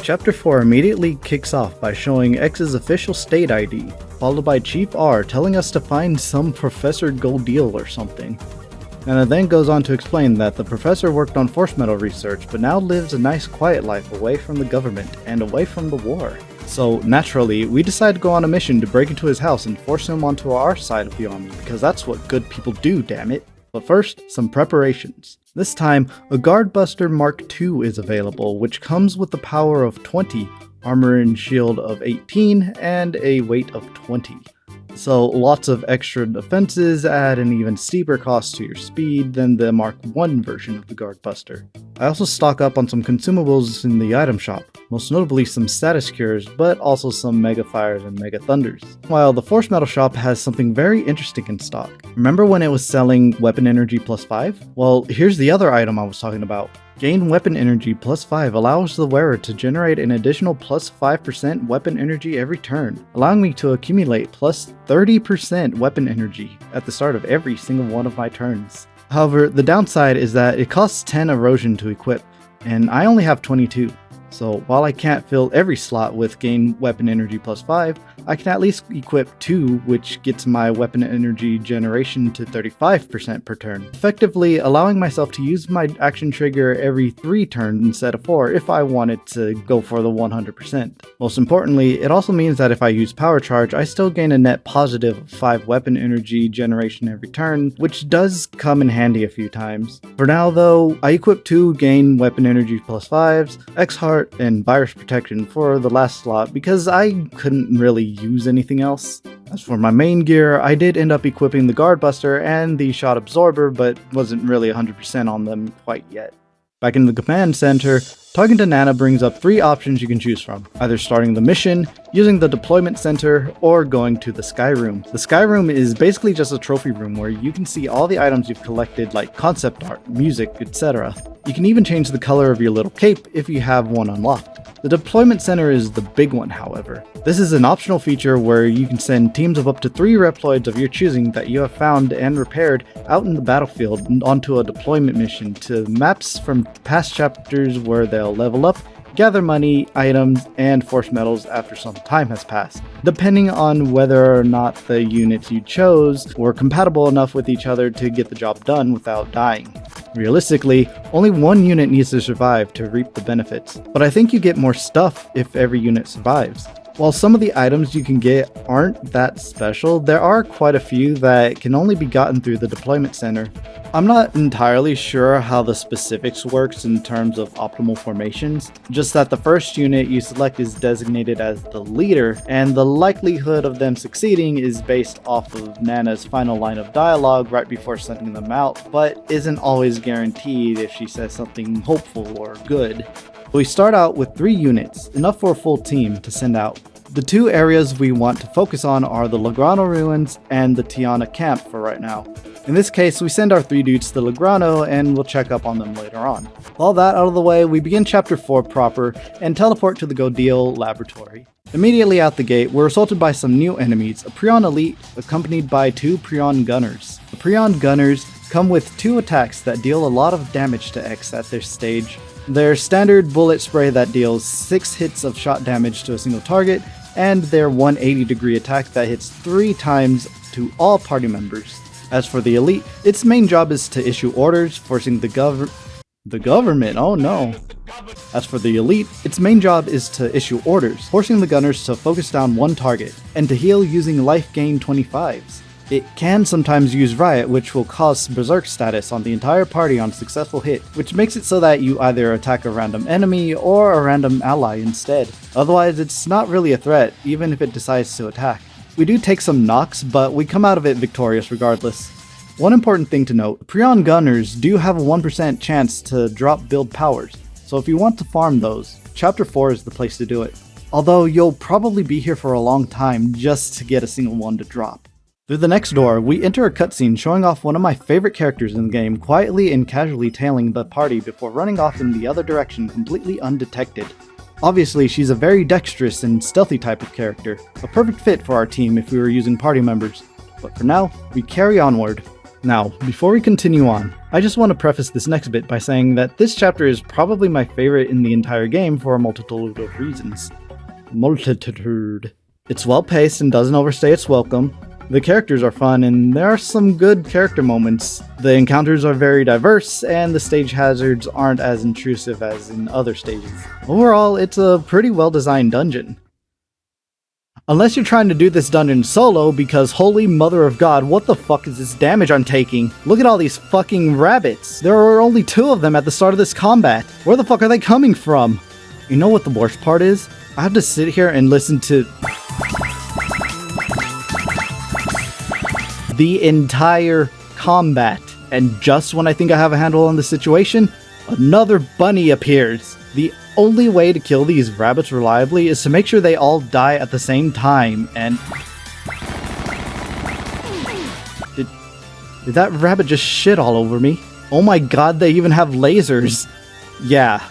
Chapter 4 immediately kicks off by showing X's official state ID, followed by Chief R telling us to find some Professor Gaudile or something. And it then goes on to explain that the professor worked on force metal research, but now lives a nice quiet life away from the government and away from the war. So naturally, we decide to go on a mission to break into his house and force him onto our side of the army, because that's what good people do, damn it. But first, some preparations. This time, a Guardbuster Mark II is available, which comes with the power of 20, armor and shield of 18, and a weight of 20. So lots of extra defenses add an even steeper cost to your speed than the Mark I version of the Guardbuster. I also stock up on some consumables in the item shop, most notably some status cures, but also some Mega Fires and Mega Thunders. While the Force Metal shop has something very interesting in stock. Remember when it was selling weapon energy plus 5? Well, here's the other item I was talking about. Gain weapon energy plus 5 allows the wearer to generate an additional plus 5% weapon energy every turn, allowing me to accumulate plus 30% weapon energy at the start of every single one of my turns. However, the downside is that it costs 10 erosion to equip, and I only have 22. So while I can't fill every slot with gain weapon energy plus 5, I can at least equip 2, which gets my weapon energy generation to 35% per turn, effectively allowing myself to use my action trigger every 3 turns instead of 4 if I wanted to go for the 100%. Most importantly, it also means that if I use power charge, I still gain a net positive 5 weapon energy generation every turn, which does come in handy a few times. For now though, I equip 2 gain weapon energy plus 5s, X-Heart, and virus protection for the last slot because I couldn't really use anything else. As for my main gear, I did end up equipping the Guardbuster and the Shot Absorber, but wasn't really 100% on them quite yet. Back in the command center, talking to Nana brings up 3 options you can choose from, either starting the mission, using the deployment center, or going to the Sky Room. The Sky Room is basically just a trophy room where you can see all the items you've collected like concept art, music, etc. You can even change the color of your little cape if you have one unlocked. The deployment center is the big one, however. This is an optional feature where you can send teams of up to 3 Reploids of your choosing that you have found and repaired out in the battlefield onto a deployment mission to maps from past chapters where they'll level up, gather money, items, and force metals after some time has passed, depending on whether or not the units you chose were compatible enough with each other to get the job done without dying. Realistically, only one unit needs to survive to reap the benefits, but I think you get more stuff if every unit survives. While some of the items you can get aren't that special, there are quite a few that can only be gotten through the deployment center. I'm not entirely sure how the specifics works in terms of optimal formations, just that the first unit you select is designated as the leader, and the likelihood of them succeeding is based off of Nana's final line of dialogue right before sending them out, but isn't always guaranteed if she says something hopeful or good. We start out with 3 units, enough for a full team to send out. The 2 areas we want to focus on are the Lograno Ruins and the Tiana Camp for right now. In this case, we send our 3 dudes to Lograno and we'll check up on them later on. All that out of the way, we begin Chapter 4 proper and teleport to the Gaudile laboratory. Immediately out the gate, we're assaulted by some new enemies, a Prion Elite accompanied by 2 Prion Gunners. The Prion Gunners come with 2 attacks that deal a lot of damage to X at this stage. Their standard bullet spray that deals 6 hits of shot damage to a single target, and their 180-degree attack that hits 3 times to all party members. As for the Elite, its main job is to issue orders, forcing the government, oh no. As for the Elite, its main job is to issue orders, forcing the gunners to focus down one target, and to heal using life gain 25s. It can sometimes use Riot, which will cause Berserk status on the entire party on successful hit, which makes it so that you either attack a random enemy or a random ally instead. Otherwise, it's not really a threat, even if it decides to attack. We do take some knocks, but we come out of it victorious regardless. One important thing to note, Prion Gunners do have a 1% chance to drop build powers, so if you want to farm those, Chapter 4 is the place to do it. Although you'll probably be here for a long time just to get a single one to drop. Through the next door, we enter a cutscene showing off one of my favorite characters in the game quietly and casually tailing the party before running off in the other direction completely undetected. Obviously, she's a very dexterous and stealthy type of character, a perfect fit for our team if we were using party members. But for now, we carry onward. Now, before we continue on, I just want to preface this next bit by saying that this chapter is probably my favorite in the entire game for a multitude of reasons. Multitude. It's well paced and doesn't overstay its welcome. The characters are fun and there are some good character moments. The encounters are very diverse and the stage hazards aren't as intrusive as in other stages. Overall, it's a pretty well designed dungeon. Unless you're trying to do this dungeon solo, because holy mother of god, what the fuck is this damage I'm taking? Look at all these fucking rabbits. There are only 2 of them at the start of this combat. Where the fuck are they coming from? You know what the worst part is? I have to sit here and listen to the entire combat. And just when I think I have a handle on the situation, another bunny appears. The only way to kill these rabbits reliably is to make sure they all die at the same time, and... Did that rabbit just shit all over me? Oh my god, they even have lasers! Yeah,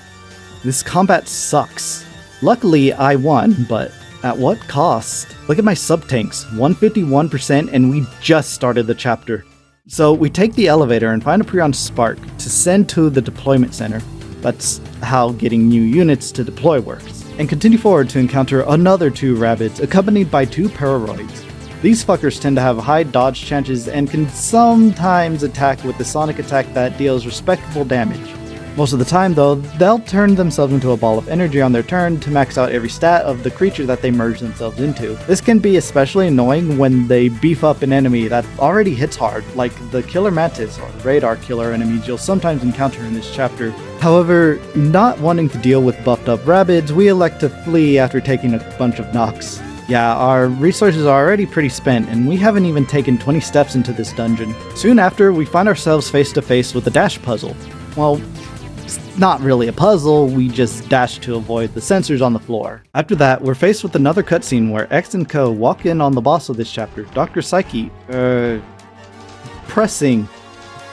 this combat sucks. Luckily, I won, but at what cost? Look at my sub-tanks, 151%, and we just started the chapter. So we take the elevator and find a Prion Spark to send to the deployment center. That's how getting new units to deploy works. And continue forward to encounter another 2 rabbits, accompanied by 2 Pararoids. These fuckers tend to have high dodge chances and can sometimes attack with the sonic attack that deals respectable damage. Most of the time though, they'll turn themselves into a ball of energy on their turn to max out every stat of the creature that they merge themselves into. This can be especially annoying when they beef up an enemy that already hits hard, like the Killer Mantis or radar killer enemies you'll sometimes encounter in this chapter. However, not wanting to deal with buffed up rabbits, we elect to flee after taking a bunch of knocks. Yeah, our resources are already pretty spent, and we haven't even taken 20 steps into this dungeon. Soon after, we find ourselves face to face with a dash puzzle. Well, it's not really a puzzle, we just dash to avoid the sensors on the floor. After that, we're faced with another cutscene where X and Co walk in on the boss of this chapter, Dr. Psyche, pressing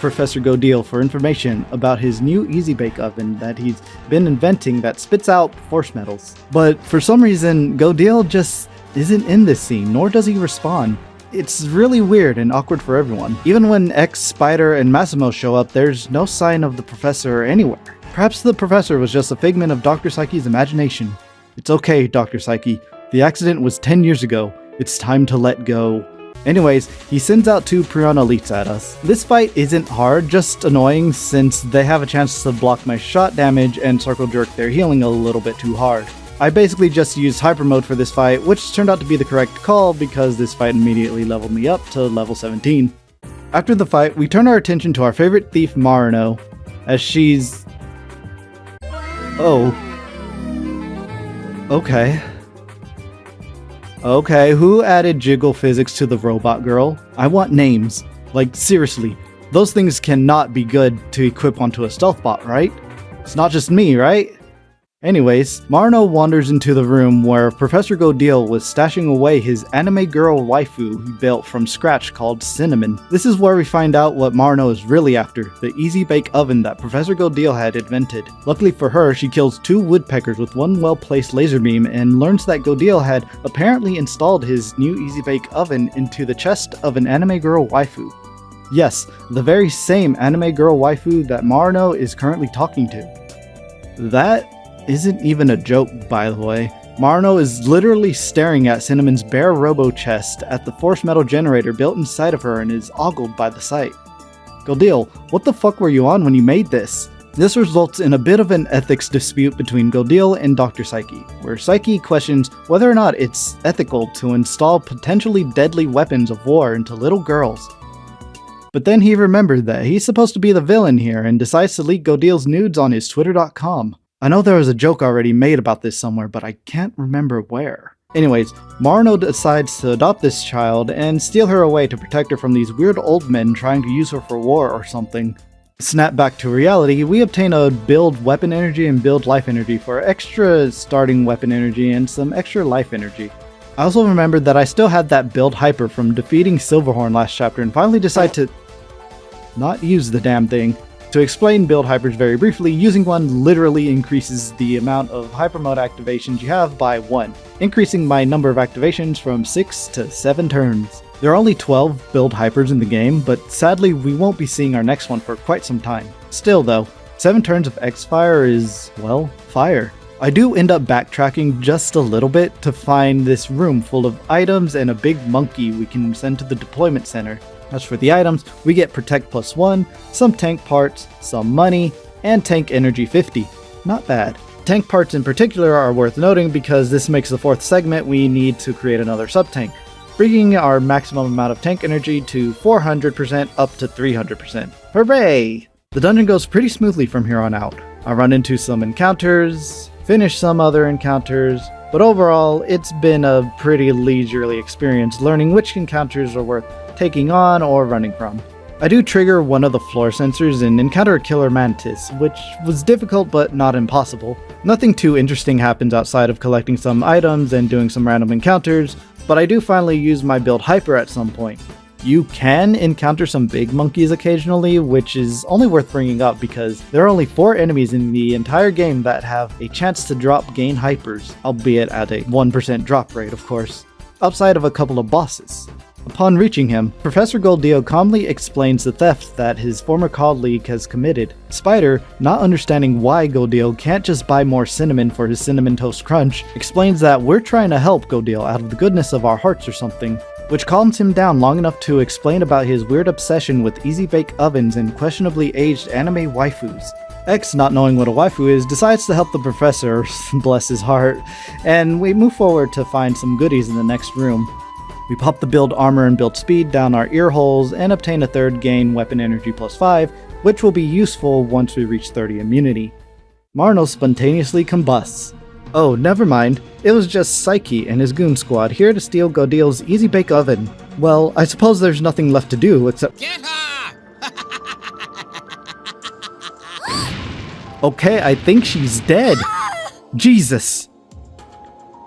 Professor Gaudile for information about his new Easy Bake Oven that he's been inventing that spits out force metals. But for some reason, Gaudile just isn't in this scene, nor does he respond. It's really weird and awkward for everyone. Even when X, Spider, and Massimo show up, there's no sign of the professor anywhere. Perhaps the professor was just a figment of Dr. Psyche's imagination. It's okay, Dr. Psyche. The accident was 10 years ago. It's time to let go. Anyways, he sends out 2 Prion Elites at us. This fight isn't hard, just annoying since they have a chance to block my shot damage and circle jerk their healing a little bit too hard. I basically just used hyper mode for this fight, which turned out to be the correct call because this fight immediately leveled me up to level 17. After the fight, we turn our attention to our favorite thief Marino, as she's... Oh. Okay. Okay, who added jiggle physics to the robot girl? I want names. Like, seriously. Those things cannot be good to equip onto a stealth bot, right? It's not just me, right? Anyways, Marino wanders into the room where Professor Gaudile was stashing away his anime girl waifu he built from scratch called Cinnamon. This is where we find out what Marino is really after, the Easy Bake Oven that Professor Gaudile had invented. Luckily for her, she kills 2 woodpeckers with 1 well-placed laser beam and learns that Gaudile had apparently installed his new Easy Bake Oven into the chest of an anime girl waifu. Yes, the very same anime girl waifu that Marino is currently talking to. That isn't even a joke, by the way. Marino is literally staring at Cinnamon's bare robo chest at the force metal generator built inside of her and is ogled by the sight. Gaudile, what the fuck were you on when you made this? This results in a bit of an ethics dispute between Gaudile and Dr. Psyche, where Psyche questions whether or not it's ethical to install potentially deadly weapons of war into little girls. But then he remembered that he's supposed to be the villain here and decides to leak Gaudile's nudes on his twitter.com. I know there was a joke already made about this somewhere, but I can't remember where. Anyways, Marino decides to adopt this child and steal her away to protect her from these weird old men trying to use her for war or something. Snap back to reality, we obtain a build weapon energy and build life energy for extra starting weapon energy and some extra life energy. I also remembered that I still had that build hyper from defeating Silverhorn last chapter and finally decide to not use the damn thing. To explain build hypers very briefly, using one literally increases the amount of hyper mode activations you have by 1, increasing my number of activations from 6 to 7 turns. There are only 12 build hypers in the game, but sadly we won't be seeing our next one for quite some time. Still though, 7 turns of X-Fire is, well, fire. I do end up backtracking just a little bit to find this room full of items and a big monkey we can send to the deployment center. As for the items, we get Protect +1, some tank parts, some money, and tank energy 50. Not bad. Tank parts in particular are worth noting because this makes the 4th segment we need to create another sub-tank, bringing our maximum amount of tank energy to 400% up to 300%. Hooray! The dungeon goes pretty smoothly from here on out. I run into some encounters, finish some other encounters, but overall it's been a pretty leisurely experience learning which encounters are worth taking on or running from. I do trigger one of the floor sensors and encounter a killer mantis, which was difficult but not impossible. Nothing too interesting happens outside of collecting some items and doing some random encounters, but I do finally use my build hyper at some point. You can encounter some big monkeys occasionally, which is only worth bringing up because there are only 4 enemies in the entire game that have a chance to drop gain hypers, albeit at a 1% drop rate of course, outside of a couple of bosses. Upon reaching him, Professor Gaudile calmly explains the theft that his former colleague has committed. Spider, not understanding why Gaudile can't just buy more cinnamon for his Cinnamon Toast Crunch, explains that we're trying to help Gaudile out of the goodness of our hearts or something, which calms him down long enough to explain about his weird obsession with easy bake ovens and questionably aged anime waifus. X, not knowing what a waifu is, decides to help the professor, bless his heart, and we move forward to find some goodies in the next room. We pop the build armor and build speed down our ear holes and obtain a 3rd gain weapon energy +5, which will be useful once we reach 30 immunity. Marno spontaneously combusts. Oh, never mind. It was just Psyche and his goon squad here to steal Gaudile's easy bake oven. Well, I suppose there's nothing left to do except— Get her! Okay, I think she's dead. Jesus.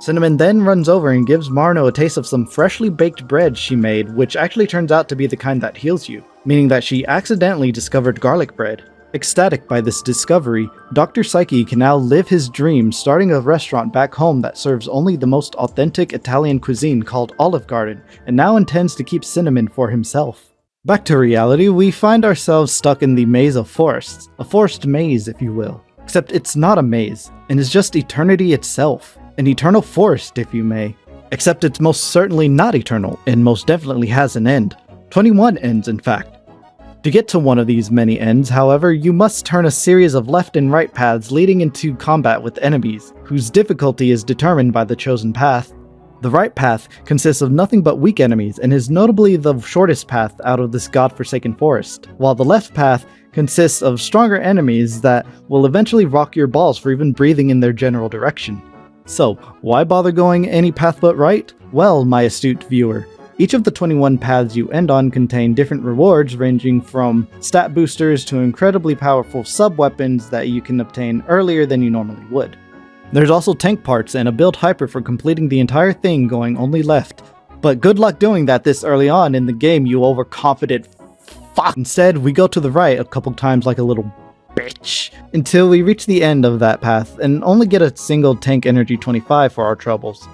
Cinnamon then runs over and gives Marno a taste of some freshly baked bread she made, which actually turns out to be the kind that heals you, meaning that she accidentally discovered garlic bread. Ecstatic by this discovery, Dr. Psyche can now live his dream starting a restaurant back home that serves only the most authentic Italian cuisine called Olive Garden, and now intends to keep Cinnamon for himself. Back to reality, we find ourselves stuck in the Maze of Forests, a forest maze if you will. Except it's not a maze, and is just eternity itself. An eternal forest if you may. Except it's most certainly not eternal, and most definitely has an end. 21 ends in fact. To get to one of these many ends, however, you must turn a series of left and right paths leading into combat with enemies, whose difficulty is determined by the chosen path. The right path consists of nothing but weak enemies and is notably the shortest path out of this godforsaken forest, while the left path consists of stronger enemies that will eventually rock your balls for even breathing in their general direction. So, why bother going any path but right? Well, my astute viewer, each of the 21 paths you end on contain different rewards ranging from stat boosters to incredibly powerful sub-weapons that you can obtain earlier than you normally would. There's also tank parts and a build hyper for completing the entire thing going only left. But good luck doing that this early on in the game, you overconfident fuck. Instead, we go to the right a couple times like a little bitch until we reach the end of that path and only get a single tank energy 25 for our troubles.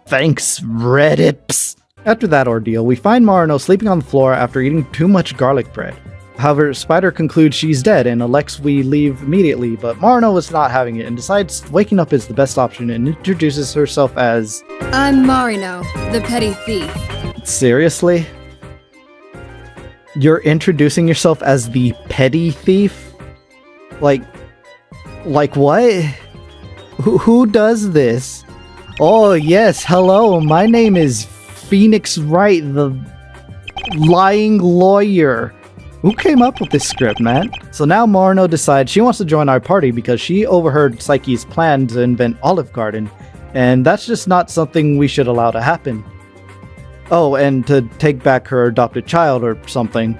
Thanks, Reddips! After that ordeal, we find Marno sleeping on the floor after eating too much garlic bread. However, Spider concludes she's dead and elects we leave immediately, but Marno is not having it and decides waking up is the best option and introduces herself as— I'm Marino, the petty thief. Seriously? You're introducing yourself as the petty thief? Like what? Who does this? Oh yes, hello, my name is Phoenix Wright, the lying lawyer. Who came up with this script, man? So now Marno decides she wants to join our party because she overheard Psyche's plan to invent Olive Garden, and that's just not something we should allow to happen. Oh, and to take back her adopted child or something.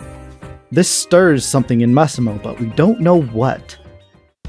This stirs something in Massimo, but we don't know what.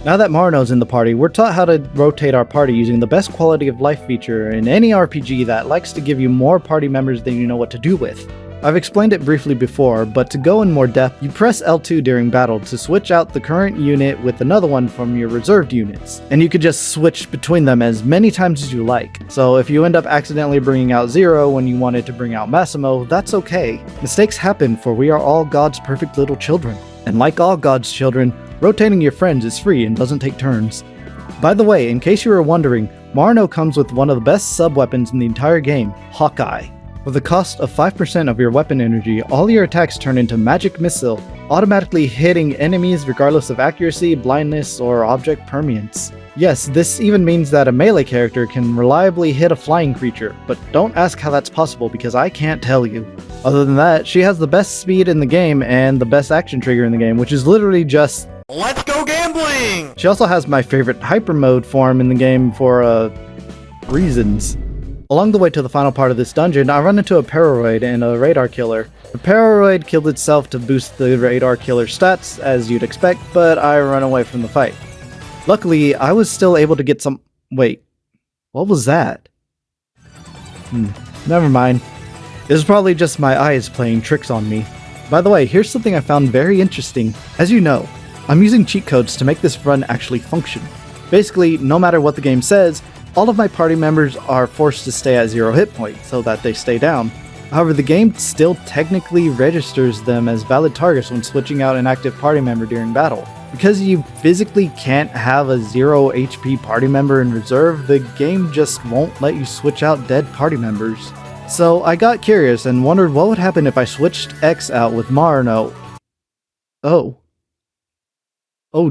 Now that Marno's in the party, we're taught how to rotate our party using the best quality of life feature in any RPG that likes to give you more party members than you know what to do with. I've explained it briefly before, but to go in more depth, you press L2 during battle to switch out the current unit with another one from your reserved units, and you could just switch between them as many times as you like. So if you end up accidentally bringing out Zero when you wanted to bring out Massimo, that's okay. Mistakes happen, for we are all God's perfect little children. And like all God's children, rotating your friends is free and doesn't take turns. By the way, in case you were wondering, Marino comes with one of the best sub-weapons in the entire game, Hawkeye. With a cost of 5% of your weapon energy, all your attacks turn into magic missile, automatically hitting enemies regardless of accuracy, blindness, or object permanence. Yes, this even means that a melee character can reliably hit a flying creature, but don't ask how that's possible because I can't tell you. Other than that, she has the best speed in the game and the best action trigger in the game, which is literally just let's go gambling! She also has my favorite hyper mode form in the game for, reasons. Along the way to the final part of this dungeon, I run into a Paroroid and a Radar Killer. The Paroroid killed itself to boost the Radar Killer's stats, as you'd expect, but I run away from the fight. Luckily, I was still able to get some— wait, what was that? Never mind. It was probably just my eyes playing tricks on me. By the way, here's something I found very interesting. As you know, I'm using cheat codes to make this run actually function. Basically, no matter what the game says, all of my party members are forced to stay at 0 hit points so that they stay down. However, the game still technically registers them as valid targets when switching out an active party member during battle. Because you physically can't have a 0 HP party member in reserve, the game just won't let you switch out dead party members. So I got curious and wondered what would happen if I switched X out with Marino. Oh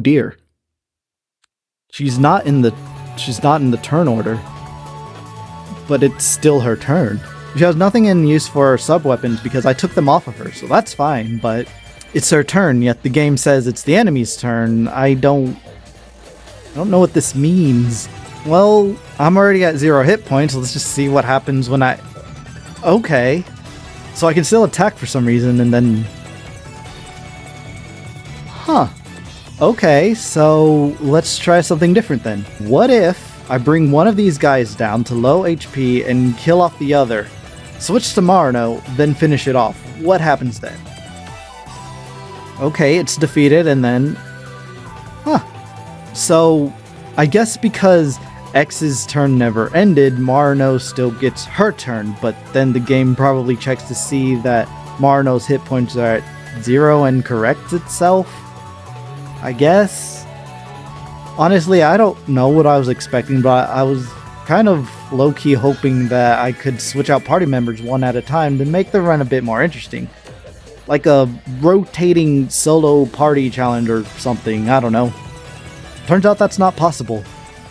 dear. She's not in the turn order. But it's still her turn. She has nothing in use for her sub-weapons because I took them off of her, so that's fine, but it's her turn, yet the game says it's the enemy's turn. I don't know what this means. Well, I'm already at 0 hit points, so let's just see what happens when I... Okay. So I can still attack for some reason, and then... Huh. Okay, so let's try something different then. What if I bring one of these guys down to low HP and kill off the other, switch to Marino, then finish it off? What happens then? Okay, it's defeated, and then... Huh. So, I guess because X's turn never ended, Marino still gets her turn, but then the game probably checks to see that Marino's hit points are at 0 and corrects itself? I guess? Honestly, I don't know what I was expecting, but I was kind of low-key hoping that I could switch out party members one at a time to make the run a bit more interesting. Like a rotating solo party challenge or something, I don't know. Turns out that's not possible.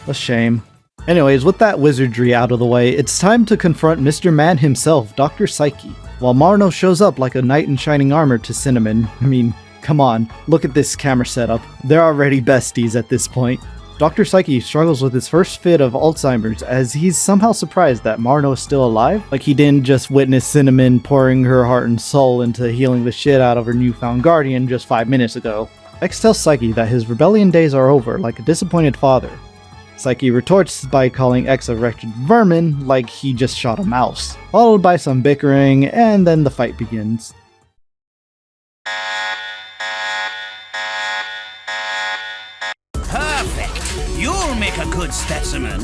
A shame. Anyways, with that wizardry out of the way, it's time to confront Mr. Man himself, Dr. Psyche. While Marino shows up like a knight in shining armor to Cinnamon. I mean, come on, look at this camera setup. They're already besties at this point. Dr. Psyche struggles with his first fit of Alzheimer's as he's somehow surprised that Marino is still alive. Like he didn't just witness Cinnamon pouring her heart and soul into healing the shit out of her newfound guardian just 5 minutes ago. X tells Psyche that his rebellion days are over, like a disappointed father. Psyche retorts by calling X a wretched vermin, like he just shot a mouse. Followed by some bickering, and then the fight begins. Perfect! You'll make a good specimen.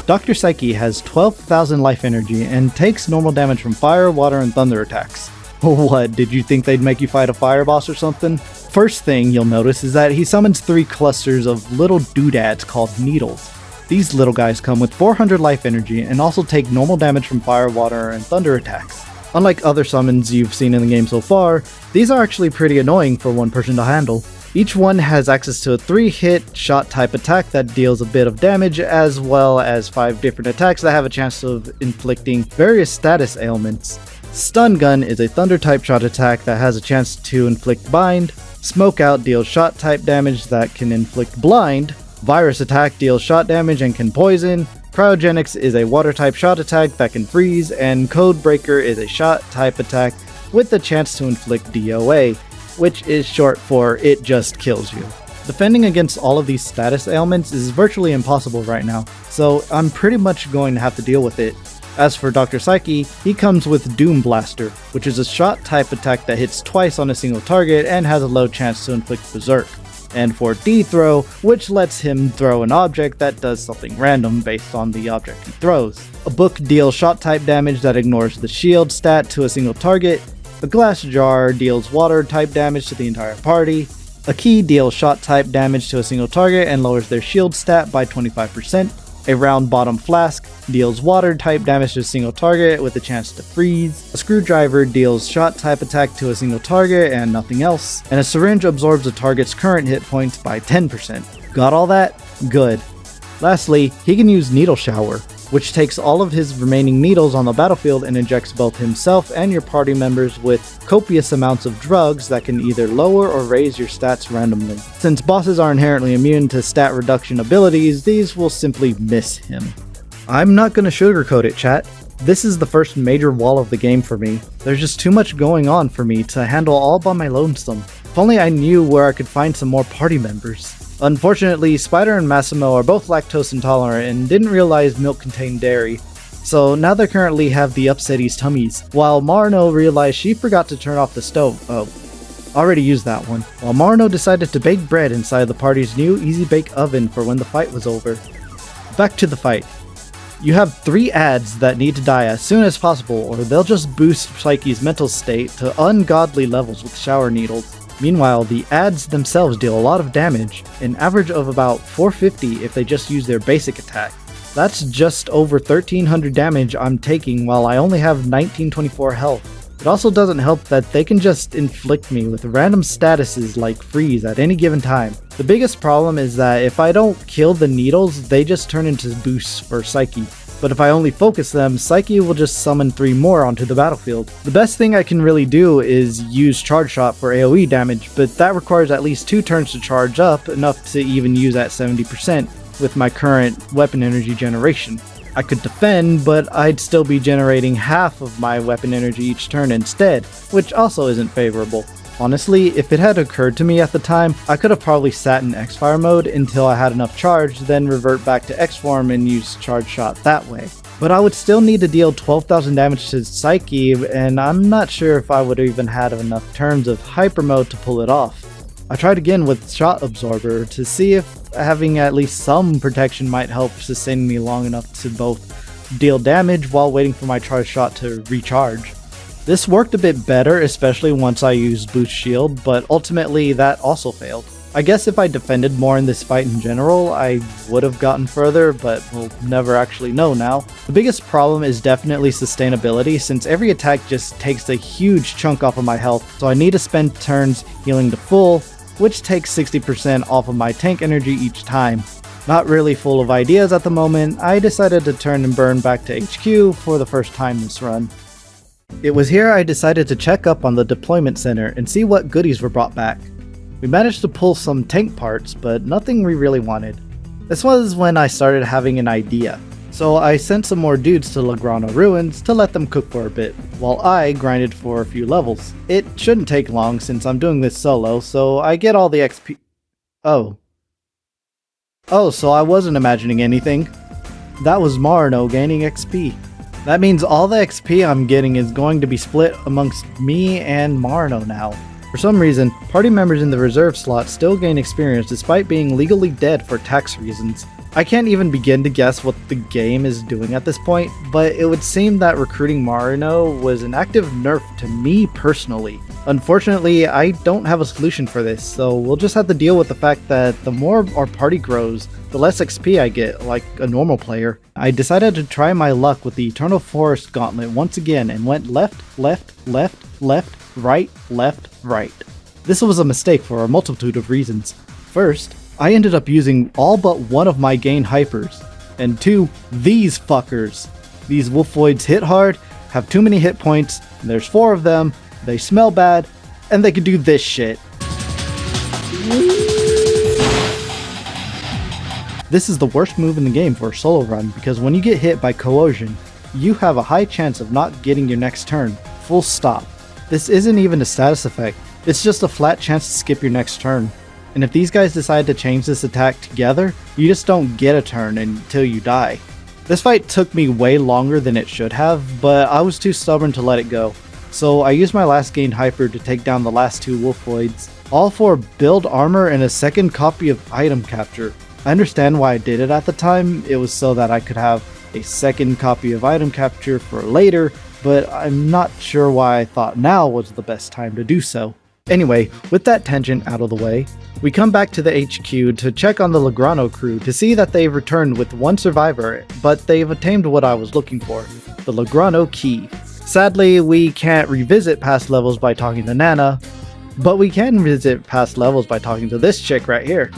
Dr. Psyche has 12,000 life energy and takes normal damage from fire, water, and thunder attacks. What, did you think they'd make you fight a fire boss or something? First thing you'll notice is that he summons 3 clusters of little doodads called needles. These little guys come with 400 life energy and also take normal damage from fire, water, and thunder attacks. Unlike other summons you've seen in the game so far, these are actually pretty annoying for one person to handle. Each one has access to a 3-hit shot type attack that deals a bit of damage, as well as 5 different attacks that have a chance of inflicting various status ailments. Stun Gun is a thunder type shot attack that has a chance to inflict bind. Smoke Out deals shot type damage that can inflict blind. Virus Attack deals shot damage and can poison. Cryogenics is a water type shot attack that can freeze, and Code Breaker is a shot type attack with the chance to inflict DOA, which is short for It Just Kills You. Defending against all of these status ailments is virtually impossible right now, so I'm pretty much going to have to deal with it. As for Dr. Psyche, he comes with Doom Blaster, which is a shot type attack that hits twice on a single target and has a low chance to inflict Berserk. And for D-Throw, which lets him throw an object that does something random based on the object he throws. A book deals shot type damage that ignores the shield stat to a single target. A glass jar deals water type damage to the entire party. A key deals shot type damage to a single target and lowers their shield stat by 25%. A round bottom flask deals water type damage to a single target with a chance to freeze. A screwdriver deals shot type attack to a single target and nothing else. And a syringe absorbs a target's current hit points by 10%. Got all that? Good. Lastly, he can use Needle Shower, which takes all of his remaining needles on the battlefield and injects both himself and your party members with copious amounts of drugs that can either lower or raise your stats randomly. Since bosses are inherently immune to stat reduction abilities, these will simply miss him. I'm not gonna sugarcoat it, chat. This is the first major wall of the game for me. There's just too much going on for me to handle all by my lonesome. If only I knew where I could find some more party members. Unfortunately, Spider and Massimo are both lactose intolerant and didn't realize milk contained dairy, so now they currently have the upsetties tummies, while Marino realized she forgot to turn off the stove. Oh, already used that one. While Marino decided to bake bread inside the party's new Easy Bake Oven for when the fight was over. Back to the fight. You have 3 ads that need to die as soon as possible, or they'll just boost Psyche's mental state to ungodly levels with shower needles. Meanwhile, the ads themselves deal a lot of damage, an average of about 450 if they just use their basic attack. That's just over 1300 damage I'm taking while I only have 1924 health. It also doesn't help that they can just inflict me with random statuses like freeze at any given time. The biggest problem is that if I don't kill the needles, they just turn into boosts for Psyche. But if I only focus them, Psyche will just summon 3 more onto the battlefield. The best thing I can really do is use Charge Shot for AoE damage, but that requires at least 2 turns to charge up, enough to even use at 70% with my current weapon energy generation. I could defend, but I'd still be generating half of my weapon energy each turn instead, which also isn't favorable. Honestly, if it had occurred to me at the time, I could have probably sat in X-Fire mode until I had enough charge, then revert back to X-Form and use Charge Shot that way. But I would still need to deal 12,000 damage to Psyche, and I'm not sure if I would even had enough turns of Hyper Mode to pull it off. I tried again with Shot Absorber to see if having at least some protection might help sustain me long enough to both deal damage while waiting for my Charge Shot to recharge. This worked a bit better, especially once I used Boost Shield, but ultimately that also failed. I guess if I defended more in this fight in general, I would have gotten further, but we'll never actually know now. The biggest problem is definitely sustainability, since every attack just takes a huge chunk off of my health, so I need to spend turns healing to full, which takes 60% off of my tank energy each time. Not really full of ideas at the moment, I decided to turn and burn back to HQ for the first time this run. It was here I decided to check up on the deployment center and see what goodies were brought back. We managed to pull some tank parts, but nothing we really wanted. This was when I started having an idea. So I sent some more dudes to Lagrana Ruins to let them cook for a bit, while I grinded for a few levels. It shouldn't take long since I'm doing this solo, so I get all the XP. Oh, so I wasn't imagining anything. That was Marino gaining XP. That means all the XP I'm getting is going to be split amongst me and Marino now. For some reason, party members in the reserve slot still gain experience despite being legally dead for tax reasons. I can't even begin to guess what the game is doing at this point, but it would seem that recruiting Marino was an active nerf to me personally. Unfortunately, I don't have a solution for this, so we'll just have to deal with the fact that the more our party grows, the less XP I get, like a normal player. I decided to try my luck with the Eternal Forest Gauntlet once again and went left, left, left, left, right, left, right. This was a mistake for a multitude of reasons. First, I ended up using all but one of my gain hypers, and 2, these fuckers. These Wolfoids hit hard, have too many hit points, and there's 4 of them, they smell bad, and they can do this shit. This is the worst move in the game for a solo run, because when you get hit by coercion, you have a high chance of not getting your next turn, full stop. This isn't even a status effect, it's just a flat chance to skip your next turn. And if these guys decide to change this attack together, you just don't get a turn until you die. This fight took me way longer than it should have, but I was too stubborn to let it go. So I used my last gained hyper to take down the last 2 Wolfoids, all for build armor and a second copy of item capture. I understand why I did it at the time, it was so that I could have a second copy of item capture for later, but I'm not sure why I thought now was the best time to do so. Anyway, with that tangent out of the way, we come back to the HQ to check on the Legrano crew to see that they've returned with 1 survivor, but they've attained what I was looking for, the Legrano key. Sadly, we can't revisit past levels by talking to Nana, but we can visit past levels by talking to this chick right here.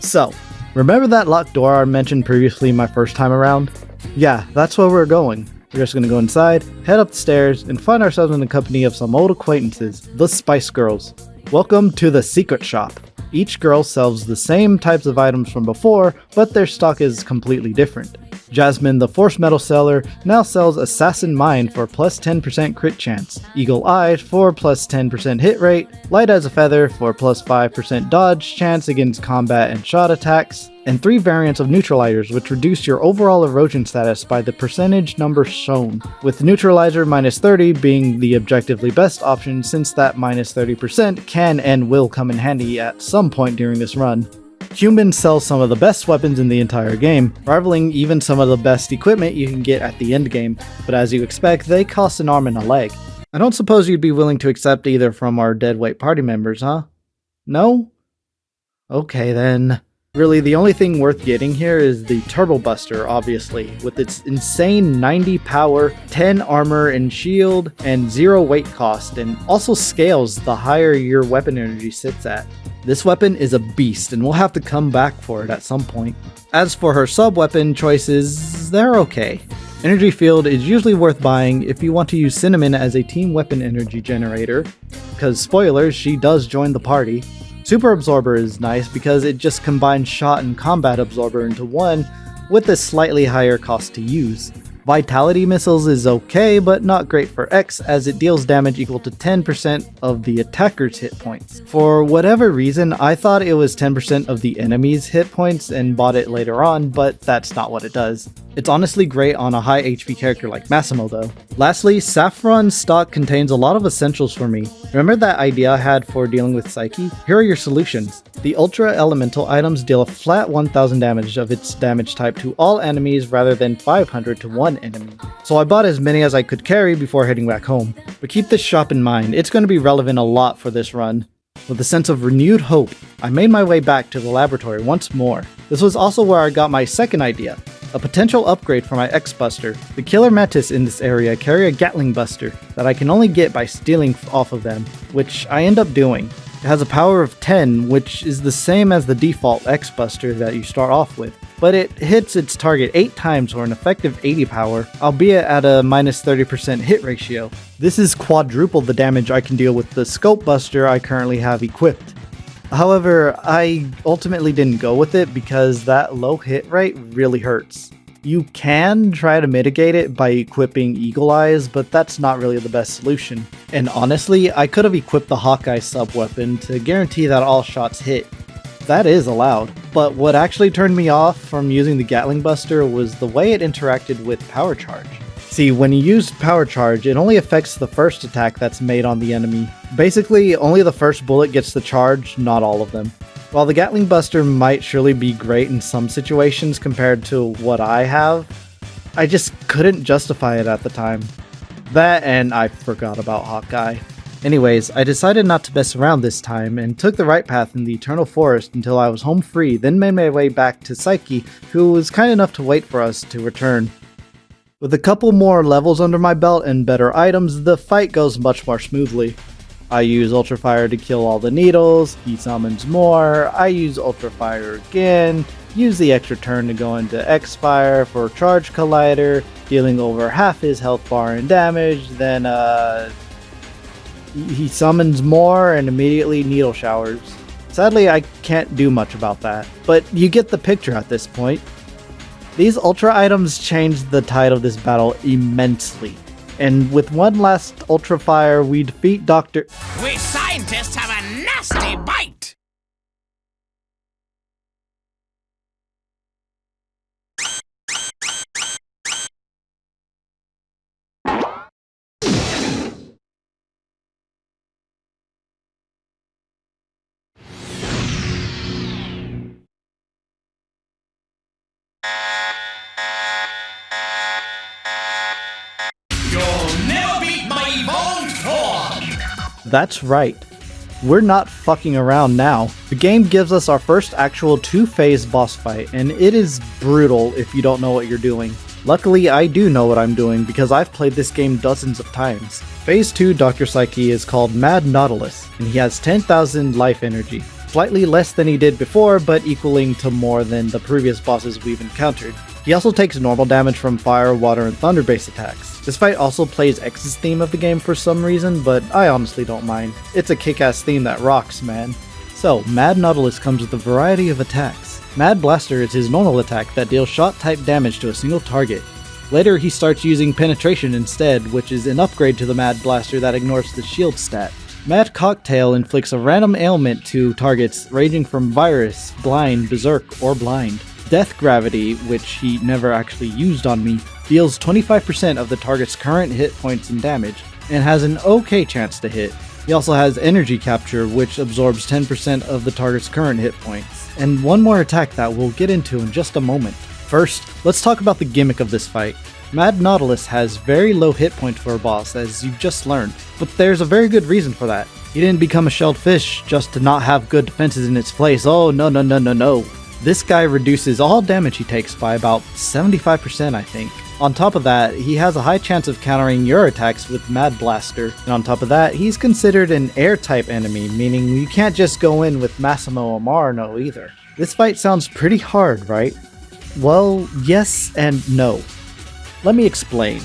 So, remember that locked door I mentioned previously my first time around? Yeah, that's where we're going. We're just gonna go inside, head up the stairs, and find ourselves in the company of some old acquaintances, the Spice Girls. Welcome to the secret shop. Each girl sells the same types of items from before, but their stock is completely different. Jasmine, the Force Metal seller, now sells Assassin Mind for plus 10% crit chance, Eagle Eye for plus 10% hit rate, Light as a Feather for plus 5% dodge chance against combat and shot attacks, and 3 variants of neutralizers which reduce your overall erosion status by the percentage number shown, with neutralizer minus 30 being the objectively best option since that minus 30% can and will come in handy at some point during this run. Humans sell some of the best weapons in the entire game, rivaling even some of the best equipment you can get at the end game, but as you expect, they cost an arm and a leg. I don't suppose you'd be willing to accept either from our deadweight party members, huh? No? Okay then. Really, the only thing worth getting here is the Turbo Buster, obviously, with its insane 90 power, 10 armor and shield, and 0 weight cost, and also scales the higher your weapon energy sits at. This weapon is a beast, and we'll have to come back for it at some point. As for her sub-weapon choices, they're okay. Energy Field is usually worth buying if you want to use Cinnamon as a team weapon energy generator, because spoilers, she does join the party. Super Absorber is nice because it just combines shot and combat absorber into one with a slightly higher cost to use. Vitality Missiles is okay, but not great for X as it deals damage equal to 10% of the attacker's hit points. For whatever reason, I thought it was 10% of the enemy's hit points and bought it later on, but that's not what it does. It's honestly great on a high HP character like Massimo though. Lastly, Saffron's stock contains a lot of essentials for me. Remember that idea I had for dealing with Psyche? Here are your solutions. The Ultra Elemental items deal a flat 1000 damage of its damage type to all enemies rather than 500 to one enemy. So I bought as many as I could carry before heading back home. But keep this shop in mind, it's going to be relevant a lot for this run. With a sense of renewed hope, I made my way back to the laboratory once more. This was also where I got my second idea, a potential upgrade for my X-Buster. The Killer Mantis in this area carry a Gatling Buster that I can only get by stealing off of them, which I end up doing. It has a power of 10, which is the same as the default X-Buster that you start off with, but it hits its target 8 times for an effective 80 power, albeit at a minus 30% hit ratio. This is quadruple the damage I can deal with the Scope Buster I currently have equipped. However, I ultimately didn't go with it because that low hit rate really hurts. You can try to mitigate it by equipping Eagle Eyes, but that's not really the best solution. And honestly, I could have equipped the Hawkeye sub-weapon to guarantee that all shots hit. That is allowed, but what actually turned me off from using the Gatling Buster was the way it interacted with Power Charge. See, when you use Power Charge, it only affects the first attack that's made on the enemy. Basically, only the first bullet gets the charge, not all of them. While the Gatling Buster might surely be great in some situations compared to what I have, I just couldn't justify it at the time. That and I forgot about Hawkeye. Anyways, I decided not to mess around this time and took the right path in the Eternal Forest until I was home free, then made my way back to Psyche, who was kind enough to wait for us to return. With a couple more levels under my belt and better items, the fight goes much more smoothly. I use Ultra Fire to kill all the needles, he summons more, I use Ultra Fire again, use the extra turn to go into X-Fire for Charge Collider, dealing over half his health bar and damage, then he summons more and immediately needle showers. Sadly, I can't do much about that, but you get the picture at this point. These Ultra items changed the tide of this battle immensely. And with one last Ultra Fire, we defeat Dr. We scientists have a nasty bite! That's right. We're not fucking around now. The game gives us our first actual two-phase boss fight, and it is brutal if you don't know what you're doing. Luckily, I do know what I'm doing because I've played this game dozens of times. Phase 2 Dr. Psyche is called Mad Nautilus, and he has 10,000 life energy. Slightly less than he did before, but equaling to more than the previous bosses we've encountered. He also takes normal damage from fire, water, and thunder based attacks. This fight also plays X's theme of the game for some reason, but I honestly don't mind. It's a kick-ass theme that rocks, man. So, Mad Nautilus comes with a variety of attacks. Mad Blaster is his normal attack that deals shot-type damage to a single target. Later, he starts using Penetration instead, which is an upgrade to the Mad Blaster that ignores the shield stat. Mad Cocktail inflicts a random ailment to targets ranging from Virus, Blind, Berserk, or Blind. Death Gravity, which he never actually used on me, deals 25% of the target's current hit points and damage, and has an okay chance to hit. He also has Energy Capture, which absorbs 10% of the target's current hit points. And one more attack that we'll get into in just a moment. First, let's talk about the gimmick of this fight. Mad Nautilus has very low hit points for a boss, as you've just learned, but there's a very good reason for that. He didn't become a shelled fish just to not have good defenses in its place. Oh no. This guy reduces all damage he takes by about 75%, I think. On top of that, he has a high chance of countering your attacks with Mad Blaster, and on top of that, he's considered an air-type enemy, meaning you can't just go in with Massimo Amarino either. This fight sounds pretty hard, right? Well, yes and no. Let me explain.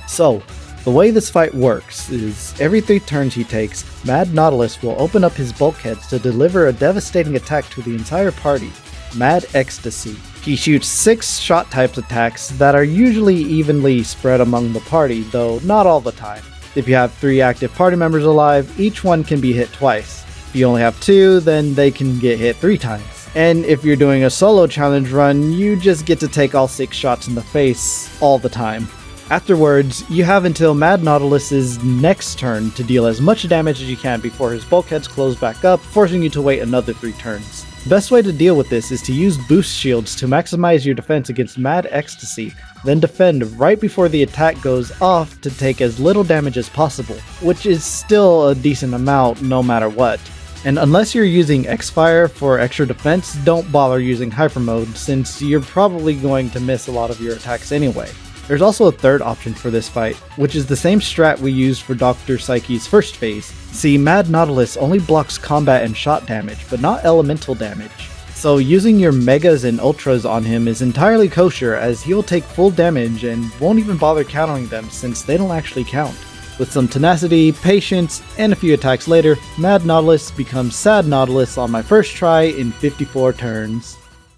So, the way this fight works is every 3 turns he takes, Mad Nautilus will open up his bulkheads to deliver a devastating attack to the entire party. Mad Ecstasy. He shoots 6 shot types attacks that are usually evenly spread among the party, though not all the time. If you have 3 active party members alive, each one can be hit twice. If you only have 2, then they can get hit 3 times. And if you're doing a solo challenge run, you just get to take all 6 shots in the face all the time. Afterwards, you have until Mad Nautilus's next turn to deal as much damage as you can before his bulkheads close back up, forcing you to wait another 3 turns. The best way to deal with this is to use boost shields to maximize your defense against Mad Ecstasy, then defend right before the attack goes off to take as little damage as possible, which is still a decent amount no matter what. And unless you're using X-Fire for extra defense, don't bother using Hyper Mode since you're probably going to miss a lot of your attacks anyway. There's also a third option for this fight, which is the same strat we used for Dr. Psyche's first phase. See, Mad Nautilus only blocks combat and shot damage, but not elemental damage. So using your Megas and Ultras on him is entirely kosher as he will take full damage and won't even bother countering them since they don't actually count. With some tenacity, patience, and a few attacks later, Mad Nautilus becomes Sad Nautilus on my first try in 54 turns.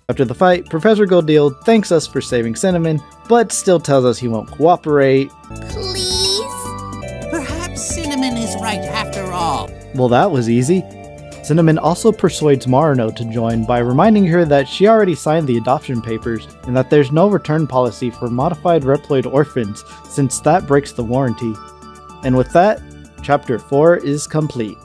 After the fight, Professor Gaudile thanks us for saving Cinnamon, but still tells us he won't cooperate. Please? Perhaps Cinnamon is right after all. Well, that was easy. Cinnamon also persuades Marino to join by reminding her that she already signed the adoption papers and that there's no return policy for modified Reploid orphans since that breaks the warranty. And with that, Chapter 4 is complete.